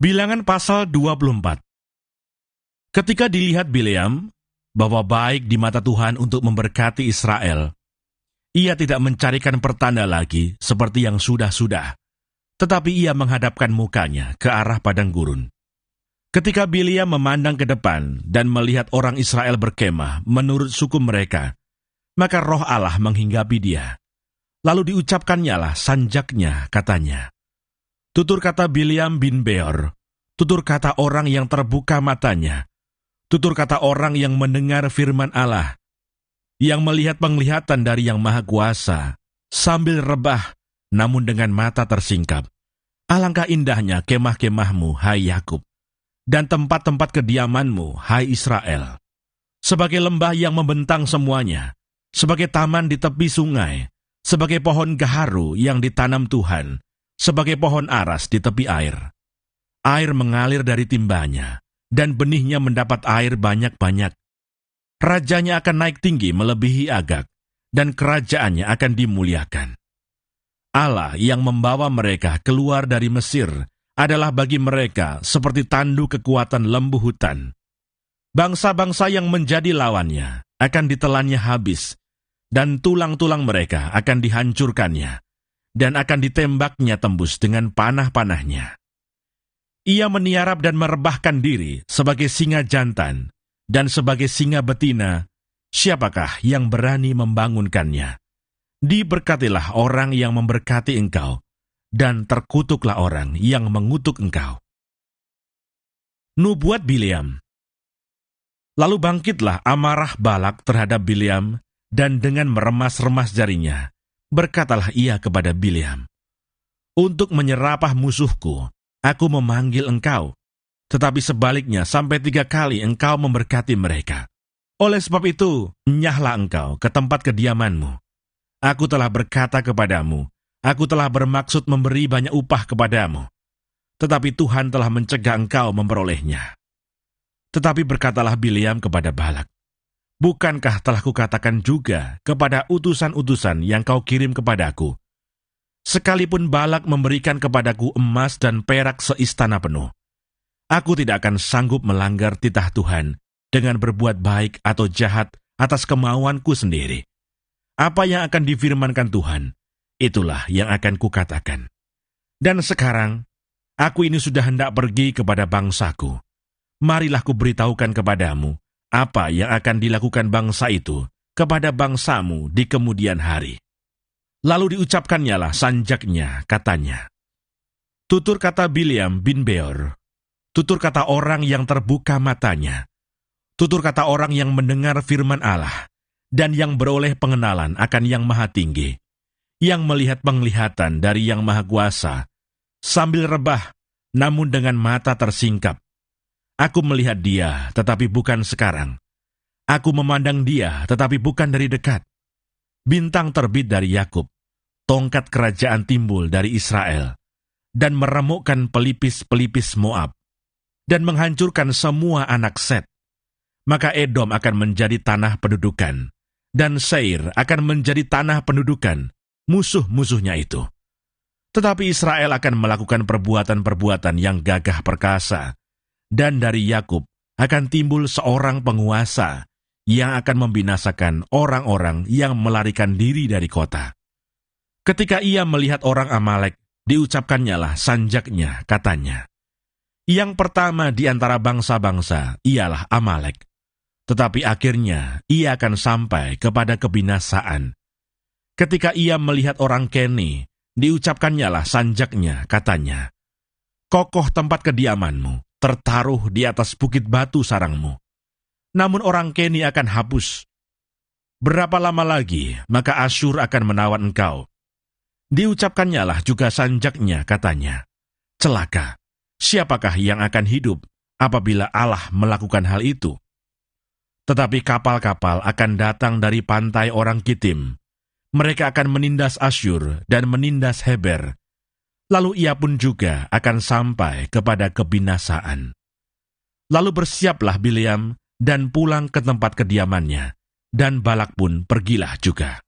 Bilangan pasal 24. Ketika dilihat Bileam bahwa baik di mata Tuhan untuk memberkati Israel, ia tidak mencarikan pertanda lagi seperti yang sudah-sudah, tetapi ia menghadapkan mukanya ke arah padang gurun. Ketika Bileam memandang ke depan dan melihat orang Israel berkemah menurut suku mereka, maka roh Allah menghinggapi dia. Lalu diucapkannyalah sanjaknya, katanya, "Tutur kata Bileam bin Beor, tutur kata orang yang terbuka matanya, tutur kata orang yang mendengar firman Allah, yang melihat penglihatan dari Yang Maha Kuasa, sambil rebah, namun dengan mata tersingkap. Alangkah indahnya kemah-kemahmu, hai Yakub, dan tempat-tempat kediamanmu, hai Israel. Sebagai lembah yang membentang semuanya, sebagai taman di tepi sungai, sebagai pohon gaharu yang ditanam Tuhan, sebagai pohon aras di tepi air. Air mengalir dari timbanya, dan benihnya mendapat air banyak-banyak. Rajanya akan naik tinggi melebihi Agag, dan kerajaannya akan dimuliakan. Allah yang membawa mereka keluar dari Mesir adalah bagi mereka seperti tandu kekuatan lembu hutan. Bangsa-bangsa yang menjadi lawannya akan ditelannya habis, dan tulang-tulang mereka akan dihancurkannya, dan akan ditembaknya tembus dengan panah-panahnya. Ia meniarap dan merebahkan diri sebagai singa jantan, dan sebagai singa betina, siapakah yang berani membangunkannya? Diberkatilah orang yang memberkati engkau, dan terkutuklah orang yang mengutuk engkau." Nubuat Bileam. Lalu bangkitlah amarah Balak terhadap Bileam, dan dengan meremas-remas jarinya, berkatalah ia kepada Bileam, "Untuk menyerapah musuhku, aku memanggil engkau, tetapi sebaliknya sampai 3 kali engkau memberkati mereka. Oleh sebab itu, nyahlah engkau ke tempat kediamanmu. Aku telah berkata kepadamu, aku telah bermaksud memberi banyak upah kepadamu, tetapi Tuhan telah mencegah engkau memperolehnya." Tetapi berkatalah Bileam kepada Balak, "Bukankah telah kukatakan juga kepada utusan-utusan yang kau kirim kepadaku, sekalipun Balak memberikan kepadaku emas dan perak seistana penuh, aku tidak akan sanggup melanggar titah Tuhan dengan berbuat baik atau jahat atas kemauanku sendiri. Apa yang akan difirmankan Tuhan, itulah yang akan kukatakan. Dan sekarang, aku ini sudah hendak pergi kepada bangsaku. Marilah kuberitahukan kepadamu apa yang akan dilakukan bangsa itu kepada bangsamu di kemudian hari." Lalu diucapkannyalah sanjaknya, katanya, "Tutur kata Bileam bin Beor, tutur kata orang yang terbuka matanya, tutur kata orang yang mendengar firman Allah, dan yang beroleh pengenalan akan Yang Maha Tinggi, yang melihat penglihatan dari Yang Maha Kuasa, sambil rebah, namun dengan mata tersingkap. Aku melihat dia, tetapi bukan sekarang. Aku memandang dia, tetapi bukan dari dekat. Bintang terbit dari Yakub, tongkat kerajaan timbul dari Israel, dan meremukkan pelipis-pelipis Moab, dan menghancurkan semua anak Set. Maka Edom akan menjadi tanah pendudukan, dan Seir akan menjadi tanah pendudukan musuh-musuhnya itu. Tetapi Israel akan melakukan perbuatan-perbuatan yang gagah perkasa, dan dari Yakub akan timbul seorang penguasa yang akan membinasakan orang-orang yang melarikan diri dari kota. Ketika ia melihat orang Amalek, diucapkannyalah sanjaknya, katanya, "Yang pertama di antara bangsa-bangsa ialah Amalek, tetapi akhirnya ia akan sampai kepada kebinasaan. Ketika ia melihat orang Keni, diucapkannyalah sanjaknya, katanya, kokoh tempat kediamanmu, tertaruh di atas bukit batu sarangmu. Namun orang Keni akan hapus. Berapa lama lagi, maka Asyur akan menawan engkau." Diucapkannyalah juga sanjaknya, katanya, "Celaka, siapakah yang akan hidup apabila Allah melakukan hal itu?" Tetapi kapal-kapal akan datang dari pantai orang Kitim. Mereka akan menindas Asyur dan menindas Heber. Lalu ia pun juga akan sampai kepada kebinasaan. Lalu bersiaplah Bileam dan pulang ke tempat kediamannya, dan Balak pun pergilah juga.